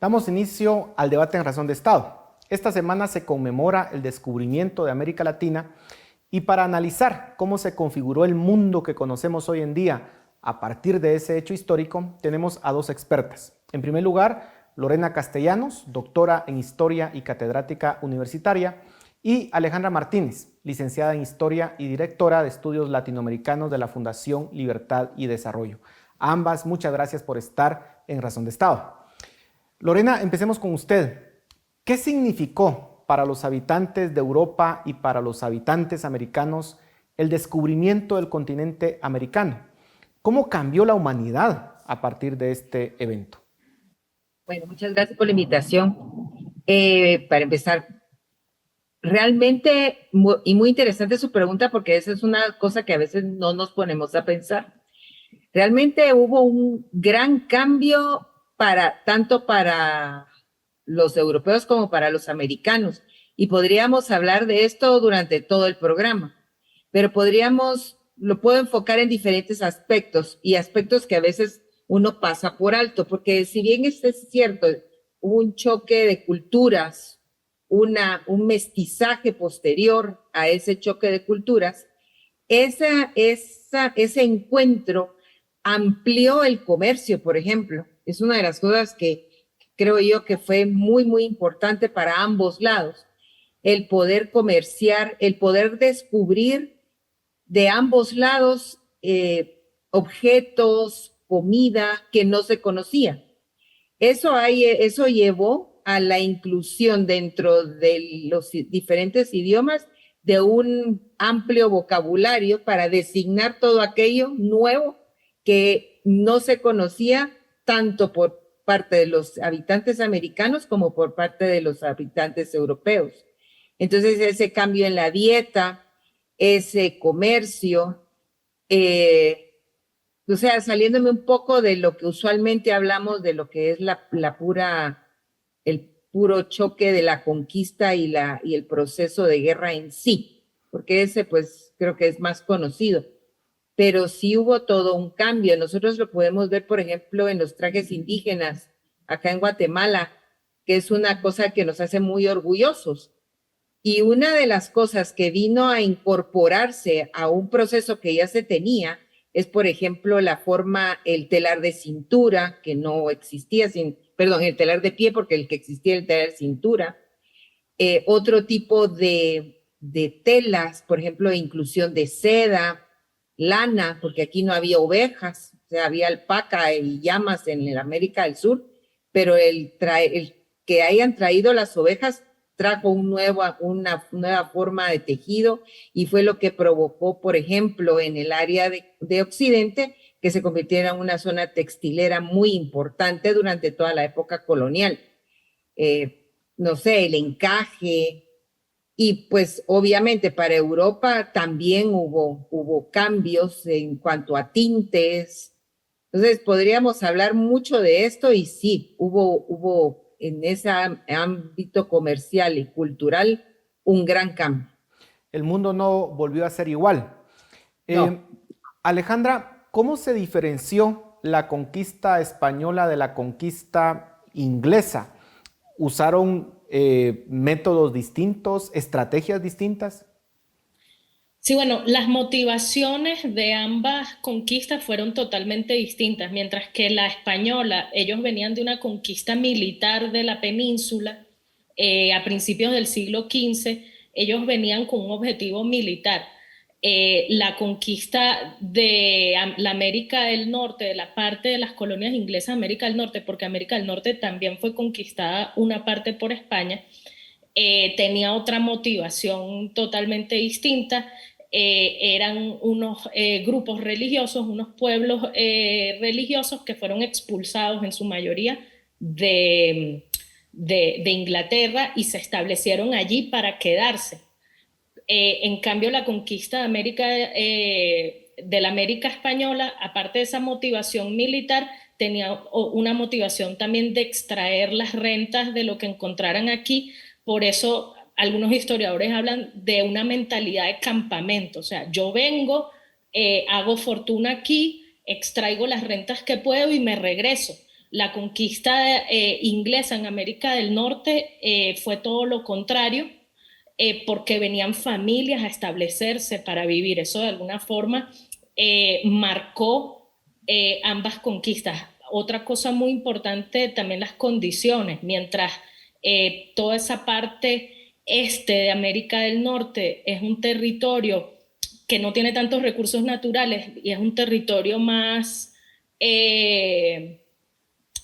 Damos inicio al debate en Razón de Estado. Esta semana se conmemora el descubrimiento de América Latina y para analizar cómo se configuró el mundo que conocemos hoy en día a partir de ese hecho histórico, tenemos a dos expertas. En primer lugar, Lorena Castellanos, doctora en Historia y catedrática universitaria, y Alejandra Martínez, licenciada en Historia y directora de Estudios Latinoamericanos de la Fundación Libertad y Desarrollo. A ambas, muchas gracias por estar en Razón de Estado. Lorena, empecemos con usted. ¿Qué significó para los habitantes de Europa y para los habitantes americanos el descubrimiento del continente americano? ¿Cómo cambió la humanidad a partir de este evento? Bueno, muchas gracias por la invitación. Para empezar, realmente, muy interesante su pregunta porque esa es una cosa que a veces no nos ponemos a pensar. Realmente hubo un gran cambio tanto para los europeos como para los americanos. Y podríamos hablar de esto durante todo el programa, pero lo puedo enfocar en diferentes aspectos y aspectos que a veces uno pasa por alto, porque si bien es cierto, hubo un choque de culturas, un mestizaje posterior a ese choque de culturas, ese encuentro amplió el comercio, por ejemplo. Es una de las cosas que creo yo que fue muy, muy importante para ambos lados. El poder comerciar, el poder descubrir de ambos lados objetos, comida que no se conocía. Eso llevó a la inclusión dentro de los diferentes idiomas de un amplio vocabulario para designar todo aquello nuevo que no se conocía tanto por parte de los habitantes americanos como por parte de los habitantes europeos. Entonces ese cambio en la dieta, ese comercio, o sea, saliéndome un poco de lo que usualmente hablamos de lo que es el puro choque de la conquista y el proceso de guerra en sí, porque ese pues creo que es más conocido. Pero sí hubo todo un cambio. Nosotros lo podemos ver, por ejemplo, en los trajes indígenas acá en Guatemala, que es una cosa que nos hace muy orgullosos. Y una de las cosas que vino a incorporarse a un proceso que ya se tenía es, por ejemplo, el telar de cintura, que no existía, el telar de pie, porque el que existía era el telar de cintura. Otro tipo de telas, por ejemplo, inclusión de seda, lana, porque aquí no había ovejas, o sea, había alpaca y llamas en el América del Sur, pero el que hayan traído las ovejas trajo una nueva forma de tejido y fue lo que provocó, por ejemplo, en el área de Occidente, que se convirtiera en una zona textilera muy importante durante toda la época colonial. No sé, el encaje, y pues obviamente para Europa también hubo cambios en cuanto a tintes. Entonces podríamos hablar mucho de esto y sí, hubo en ese ámbito comercial y cultural un gran cambio. El mundo no volvió a ser igual. No, Eh, Alejandra, ¿cómo se diferenció la conquista española de la conquista inglesa? ¿Usaron métodos distintos, estrategias distintas? Sí, bueno, las motivaciones de ambas conquistas fueron totalmente distintas, mientras que la española, ellos venían de una conquista militar de la península a principios del siglo XV, ellos venían con un objetivo militar. La conquista de la América del Norte, de la parte de las colonias inglesas de América del Norte, porque América del Norte también fue conquistada una parte por España, tenía otra motivación totalmente distinta. Eran unos grupos religiosos, unos pueblos religiosos que fueron expulsados en su mayoría de Inglaterra y se establecieron allí para quedarse. En cambio, la conquista de la América española, aparte de esa motivación militar, tenía una motivación también de extraer las rentas de lo que encontraran aquí. Por eso algunos historiadores hablan de una mentalidad de campamento. O sea, yo vengo, hago fortuna aquí, extraigo las rentas que puedo y me regreso. La conquista inglesa en América del Norte fue todo lo contrario, porque venían familias a establecerse para vivir. Eso de alguna forma marcó ambas conquistas. Otra cosa muy importante, también las condiciones. Mientras toda esa parte este de América del Norte es un territorio que no tiene tantos recursos naturales y es un territorio más,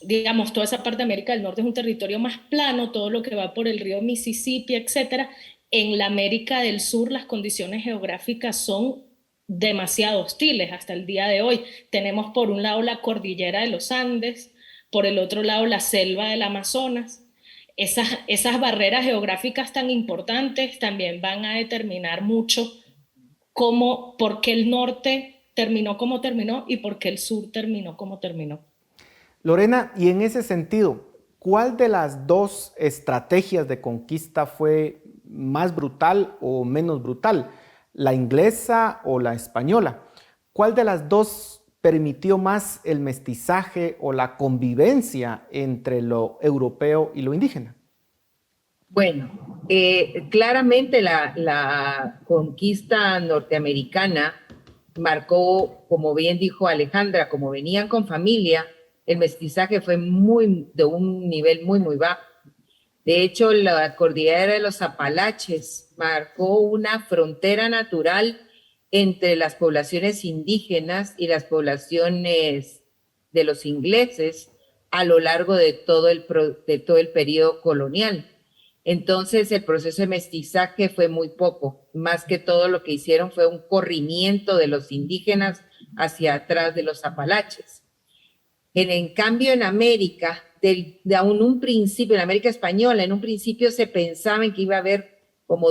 digamos, toda esa parte de América del Norte es un territorio más plano, todo lo que va por el río Mississippi, etcétera. En la América del Sur las condiciones geográficas son demasiado hostiles hasta el día de hoy. Tenemos por un lado la cordillera de los Andes, por el otro lado la selva del Amazonas. Esas barreras geográficas tan importantes también van a determinar mucho por qué el norte terminó como terminó y por qué el sur terminó como terminó. Lorena, y en ese sentido, ¿cuál de las dos estrategias de conquista fue más brutal o menos brutal? ¿La inglesa o la española? ¿Cuál de las dos permitió más el mestizaje o la convivencia entre lo europeo y lo indígena? Bueno, claramente la conquista norteamericana marcó, como bien dijo Alejandra, como venían con familia, el mestizaje fue de un nivel muy, muy bajo. De hecho, la cordillera de los Apalaches marcó una frontera natural entre las poblaciones indígenas y las poblaciones de los ingleses a lo largo de todo el periodo colonial. Entonces, el proceso de mestizaje fue muy poco. Más que todo lo que hicieron fue un corrimiento de los indígenas hacia atrás de los Apalaches. En cambio, en América, de aún un principio, en América Española, en un principio se pensaba en que iba a haber como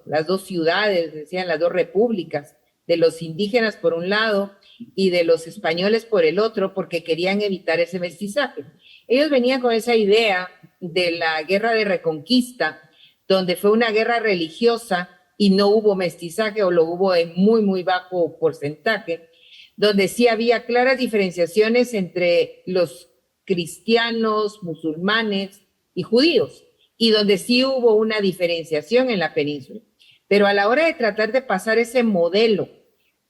las dos ciudades, decían las dos repúblicas, de los indígenas por un lado y de los españoles por el otro, porque querían evitar ese mestizaje. Ellos venían con esa idea de la guerra de reconquista, donde fue una guerra religiosa y no hubo mestizaje o lo hubo en muy, muy bajo porcentaje, donde sí había claras diferenciaciones entre los cristianos, musulmanes y judíos, y donde sí hubo una diferenciación en la península. Pero a la hora de tratar de pasar ese modelo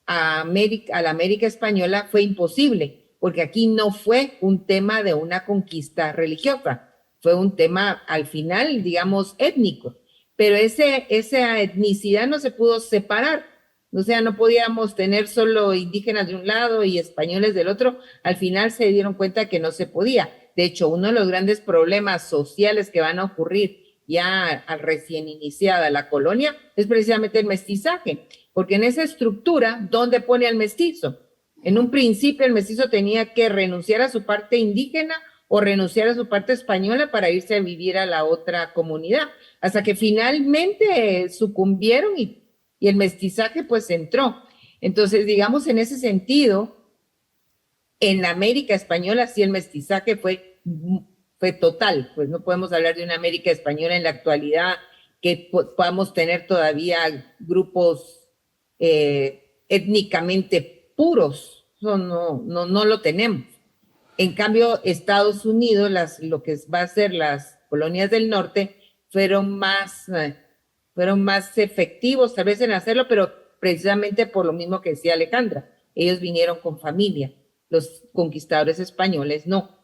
a la América española fue imposible, porque aquí no fue un tema de una conquista religiosa, fue un tema al final, digamos, étnico, pero esa etnicidad no se pudo separar. O sea, no podíamos tener solo indígenas de un lado y españoles del otro. Al final se dieron cuenta que no se podía. De hecho, uno de los grandes problemas sociales que van a ocurrir ya al recién iniciada la colonia es precisamente el mestizaje, porque en esa estructura, ¿dónde pone al mestizo? En un principio el mestizo tenía que renunciar a su parte indígena o renunciar a su parte española para irse a vivir a la otra comunidad, hasta que finalmente sucumbieron y el mestizaje pues entró. Entonces, digamos, en ese sentido, en la América española sí el mestizaje fue total, pues no podemos hablar de una América española en la actualidad que podamos tener todavía grupos étnicamente puros, no lo tenemos. En cambio, Estados Unidos, lo que va a ser las colonias del norte, fueron más efectivos tal vez en hacerlo, pero precisamente por lo mismo que decía Alejandra, ellos vinieron con familia, los conquistadores españoles no.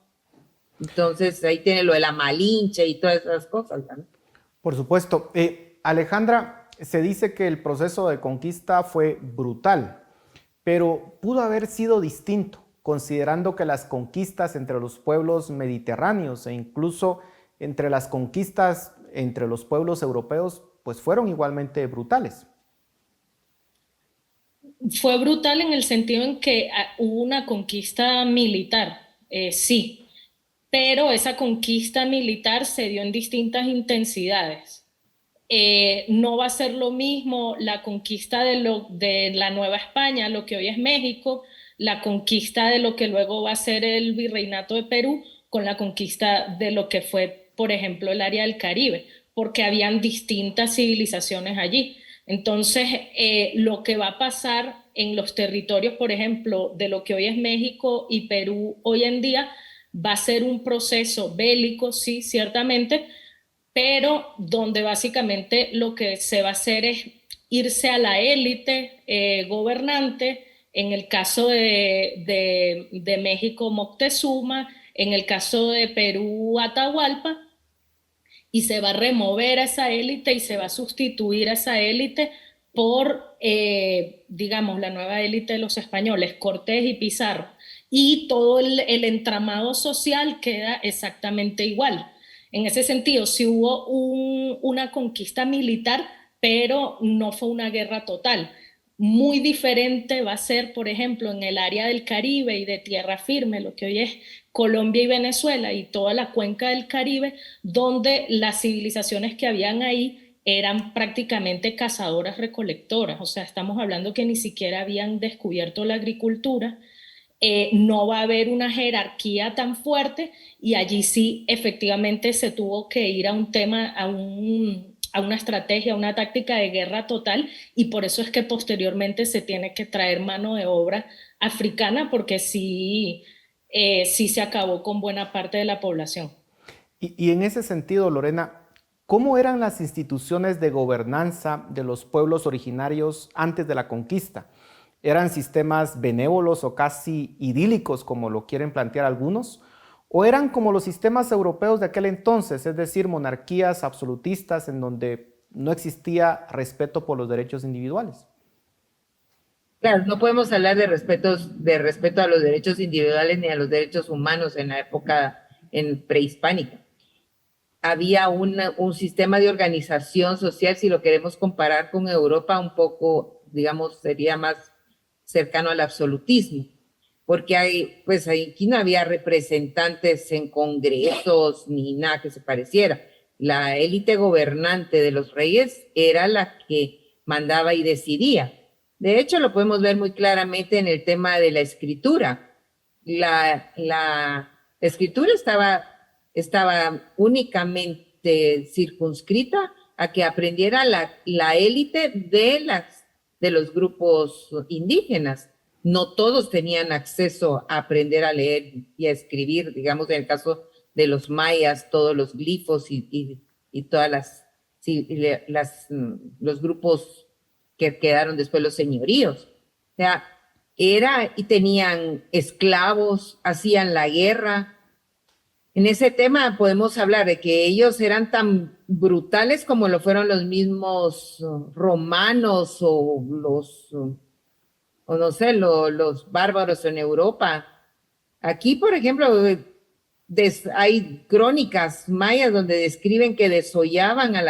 Entonces ahí tiene lo de la Malinche y todas esas cosas, ¿no? Por supuesto. Alejandra, se dice que el proceso de conquista fue brutal, pero pudo haber sido distinto, considerando que las conquistas entre los pueblos mediterráneos e incluso entre las conquistas entre los pueblos europeos pues fueron igualmente brutales. Fue brutal en el sentido en que hubo una conquista militar, sí, pero esa conquista militar se dio en distintas intensidades. No va a ser lo mismo la conquista de la Nueva España, lo que hoy es México, la conquista de lo que luego va a ser el virreinato de Perú, con la conquista de lo que fue, por ejemplo, el área del Caribe, porque habían distintas civilizaciones allí. Entonces, lo que va a pasar en los territorios, por ejemplo, de lo que hoy es México y Perú hoy en día, va a ser un proceso bélico, sí, ciertamente, pero donde básicamente lo que se va a hacer es irse a la élite gobernante, en el caso de México Moctezuma, en el caso de Perú Atahualpa, y se va a remover a esa élite y se va a sustituir a esa élite por, digamos, la nueva élite de los españoles, Cortés y Pizarro. Y todo el entramado social queda exactamente igual. En ese sentido, sí hubo una conquista militar, pero no fue una guerra total. Muy diferente va a ser, por ejemplo, en el área del Caribe y de tierra firme, lo que hoy es Colombia y Venezuela y toda la cuenca del Caribe, donde las civilizaciones que habían ahí eran prácticamente cazadoras recolectoras. O sea, estamos hablando que ni siquiera habían descubierto la agricultura. No va a haber una jerarquía tan fuerte, y allí sí efectivamente se tuvo que ir a un tema, a una estrategia, a una táctica de guerra total, y por eso es que posteriormente se tiene que traer mano de obra africana, porque sí, sí se acabó con buena parte de la población. Y en ese sentido, Lorena, ¿cómo eran las instituciones de gobernanza de los pueblos originarios antes de la conquista? ¿Eran sistemas benévolos o casi idílicos, como lo quieren plantear algunos? ¿O eran como los sistemas europeos de aquel entonces, es decir, monarquías absolutistas en donde no existía respeto por los derechos individuales? Claro, no podemos hablar de respeto a los derechos individuales ni a los derechos humanos en la época prehispánica. Había un sistema de organización social, si lo queremos comparar con Europa, un poco, digamos, sería más cercano al absolutismo, porque aquí no había representantes en congresos ni nada que se pareciera. La élite gobernante de los reyes era la que mandaba y decidía. De hecho, lo podemos ver muy claramente en el tema de la escritura. La escritura estaba únicamente circunscrita a que aprendiera la élite de los grupos indígenas. No todos tenían acceso a aprender a leer y a escribir, digamos, en el caso de los mayas, todos los glifos y todas los grupos que quedaron después, los señoríos. O sea, y tenían esclavos, hacían la guerra. En ese tema podemos hablar de que ellos eran tan brutales como lo fueron los mismos romanos o no sé, los bárbaros en Europa. Aquí, por ejemplo, hay crónicas mayas donde describen que desollaban a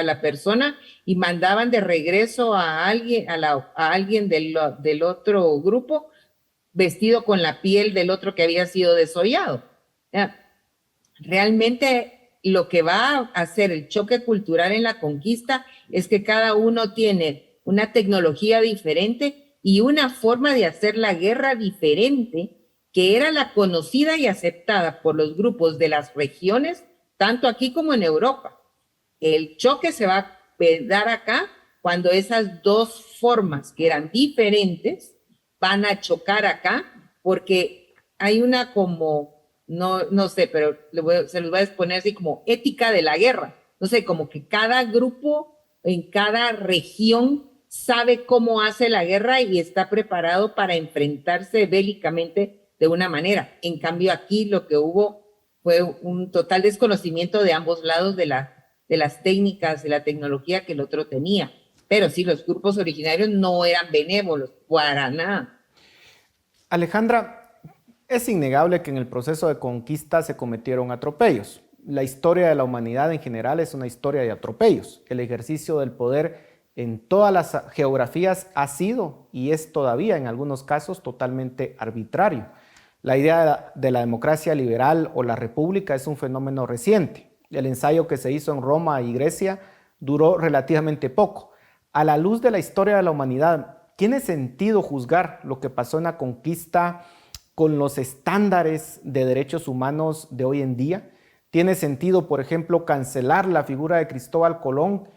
la persona y mandaban de regreso a alguien del otro grupo vestido con la piel del otro que había sido desollado. Realmente lo que va a hacer el choque cultural en la conquista es que cada uno tiene una tecnología diferente y una forma de hacer la guerra diferente, que era la conocida y aceptada por los grupos de las regiones, tanto aquí como en Europa. El choque se va a dar acá cuando esas dos formas que eran diferentes van a chocar acá, porque hay una como, no sé, pero se los voy a exponer así como ética de la guerra. No sé, como que cada grupo en cada región sabe cómo hace la guerra y está preparado para enfrentarse bélicamente de una manera. En cambio, aquí lo que hubo fue un total desconocimiento de ambos lados de las técnicas, de la tecnología que el otro tenía. Pero sí, los grupos originarios no eran benévolos, para nada. Alejandra, es innegable que en el proceso de conquista se cometieron atropellos. La historia de la humanidad en general es una historia de atropellos. El ejercicio del poder en todas las geografías ha sido y es todavía en algunos casos totalmente arbitrario. La idea de la democracia liberal o la república es un fenómeno reciente. El ensayo que se hizo en Roma y Grecia duró relativamente poco. A la luz de la historia de la humanidad, ¿tiene sentido juzgar lo que pasó en la conquista con los estándares de derechos humanos de hoy en día? ¿Tiene sentido, por ejemplo, cancelar la figura de Cristóbal Colón,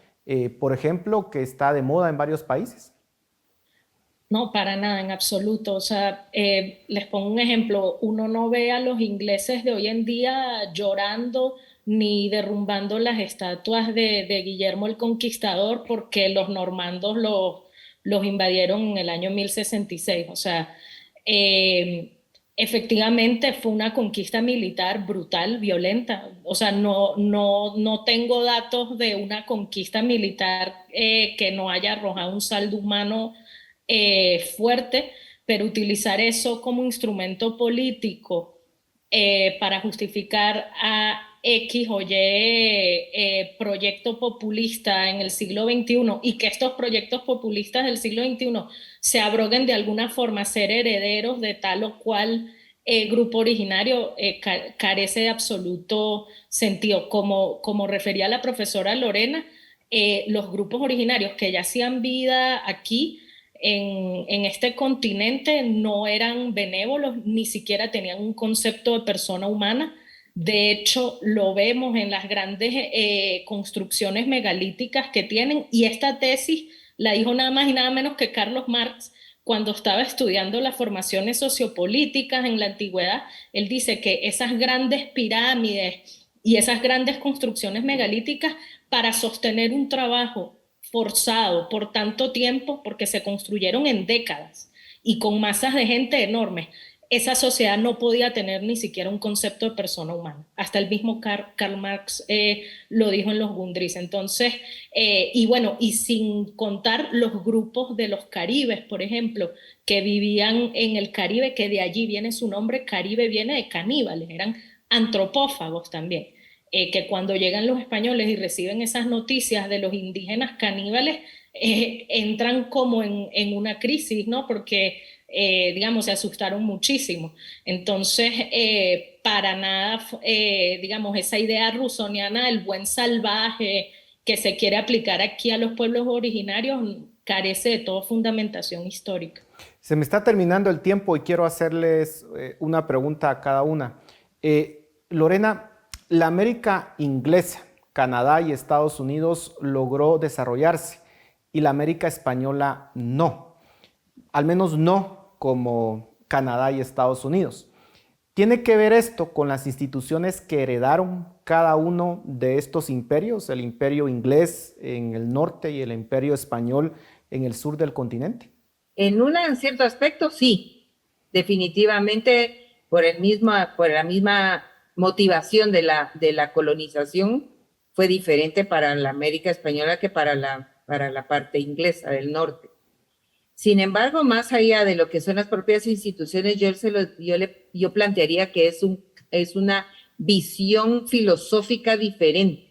por ejemplo, que está de moda en varios países? No, para nada, en absoluto. O sea, les pongo un ejemplo. Uno no ve a los ingleses de hoy en día llorando ni derrumbando las estatuas de Guillermo el Conquistador porque los normandos los invadieron en el año 1066. O sea, eh, efectivamente fue una conquista militar brutal, violenta. O sea, no tengo datos de una conquista militar que no haya arrojado un saldo humano fuerte, pero utilizar eso como instrumento político para justificar a X o Y proyecto populista en el siglo XXI y que estos proyectos populistas del siglo XXI se abroguen de alguna forma, ser herederos de tal o cual grupo originario carece de absoluto sentido. Como refería la profesora Lorena, los grupos originarios que ya hacían vida aquí en este continente no eran benévolos, ni siquiera tenían un concepto de persona humana. De hecho, lo vemos en las grandes construcciones megalíticas que tienen, y esta tesis la dijo nada más y nada menos que Carlos Marx cuando estaba estudiando las formaciones sociopolíticas en la antigüedad. Él dice que esas grandes pirámides y esas grandes construcciones megalíticas, para sostener un trabajo forzado por tanto tiempo, porque se construyeron en décadas y con masas de gente enormes, esa sociedad no podía tener ni siquiera un concepto de persona humana. Hasta el mismo Karl Marx lo dijo en los Gundris. Entonces, y bueno, y sin contar los grupos de los caribes, por ejemplo, que vivían en el Caribe, que de allí viene su nombre. Caribe viene de caníbales, eran antropófagos también. Que cuando llegan los españoles y reciben esas noticias de los indígenas caníbales, entran como en una crisis, ¿no? Porque, digamos, se asustaron muchísimo. Entonces, para nada, digamos, esa idea rusoniana del buen salvaje que se quiere aplicar aquí a los pueblos originarios carece de toda fundamentación histórica. Se me está terminando el tiempo y quiero hacerles una pregunta a cada una. Lorena, la América inglesa, Canadá y Estados Unidos logró desarrollarse y la América española no, al menos no como Canadá y Estados Unidos. ¿Tiene que ver esto con las instituciones que heredaron cada uno de estos imperios, el imperio inglés en el norte y el imperio español en el sur del continente? En cierto aspecto, sí, definitivamente por la misma motivación de la colonización fue diferente para la América española que para la parte inglesa del norte. Sin embargo, más allá de lo que son las propias instituciones, yo plantearía que es una visión filosófica diferente,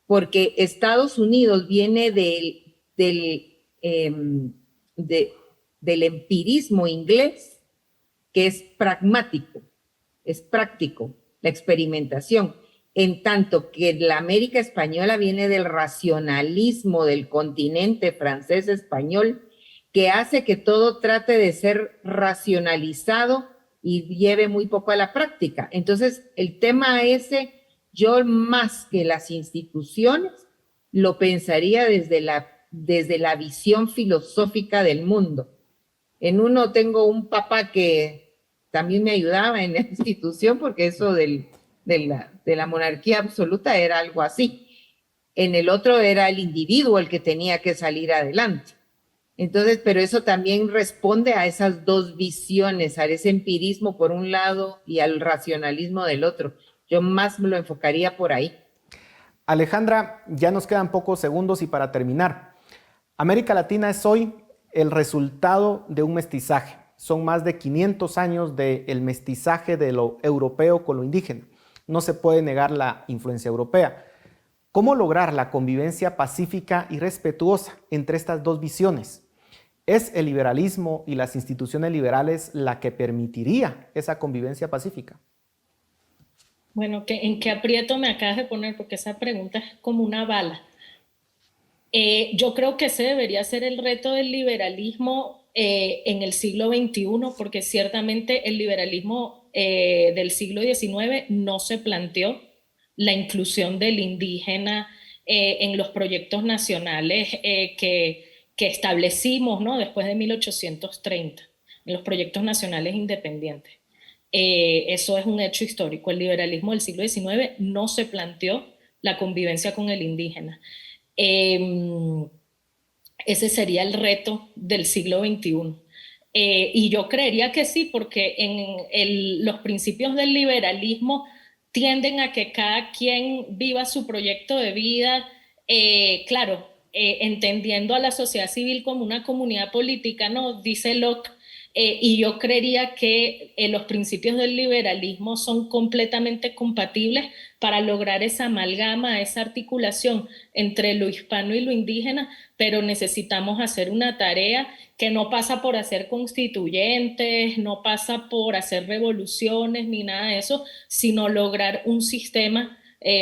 porque Estados Unidos viene de, del empirismo inglés, que es pragmático, es práctico, la experimentación, en tanto que la América española viene del racionalismo del continente francés español, que hace que todo trate de ser racionalizado y lleve muy poco a la práctica. Entonces, el tema ese, yo más que las instituciones, lo pensaría desde la visión filosófica del mundo. En uno tengo un papá que también me ayudaba en la institución, porque eso de la monarquía absoluta era algo así. En el otro era el individuo el que tenía que salir adelante. Entonces, pero eso también responde a esas dos visiones, a ese empirismo por un lado y al racionalismo del otro. Yo más me lo enfocaría por ahí. Alejandra, ya nos quedan pocos segundos y para terminar, América Latina es hoy el resultado de un mestizaje. Son más de 500 años del mestizaje de lo europeo con lo indígena. No se puede negar la influencia europea. ¿Cómo lograr la convivencia pacífica y respetuosa entre estas dos visiones? ¿Es el liberalismo y las instituciones liberales la que permitiría esa convivencia pacífica? Bueno, ¿en qué aprieto me acabas de poner? Porque esa pregunta es como una bala. Yo creo que ese debería ser el reto del liberalismo en el siglo XXI, porque ciertamente el liberalismo del siglo XIX no se planteó la inclusión del indígena en los proyectos nacionales que establecimos, ¿no?, después de 1830, en los proyectos nacionales independientes. Eso es un hecho histórico. El liberalismo del siglo XIX no se planteó la convivencia con el indígena. Ese sería el reto del siglo XXI. Y yo creería que sí, porque los principios del liberalismo tienden a que cada quien viva su proyecto de vida, claro, entendiendo a la sociedad civil como una comunidad política, ¿no?, dice Locke. Y yo creería que los principios del liberalismo son completamente compatibles para lograr esa amalgama, esa articulación entre lo hispano y lo indígena, pero necesitamos hacer una tarea que no pasa por hacer constituyentes, no pasa por hacer revoluciones ni nada de eso, sino lograr un sistema,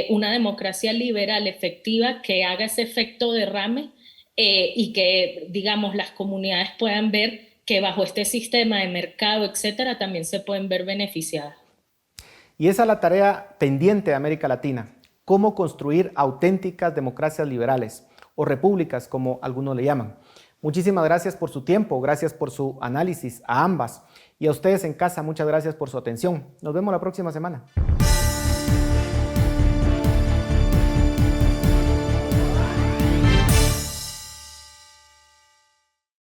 una democracia liberal efectiva que haga ese efecto derrame, y que, digamos, las comunidades puedan ver que bajo este sistema de mercado, etcétera, también se pueden ver beneficiadas. Y esa es la tarea pendiente de América Latina: cómo construir auténticas democracias liberales, o repúblicas, como algunos le llaman. Muchísimas gracias por su tiempo, gracias por su análisis a ambas. Y a ustedes en casa, muchas gracias por su atención. Nos vemos la próxima semana.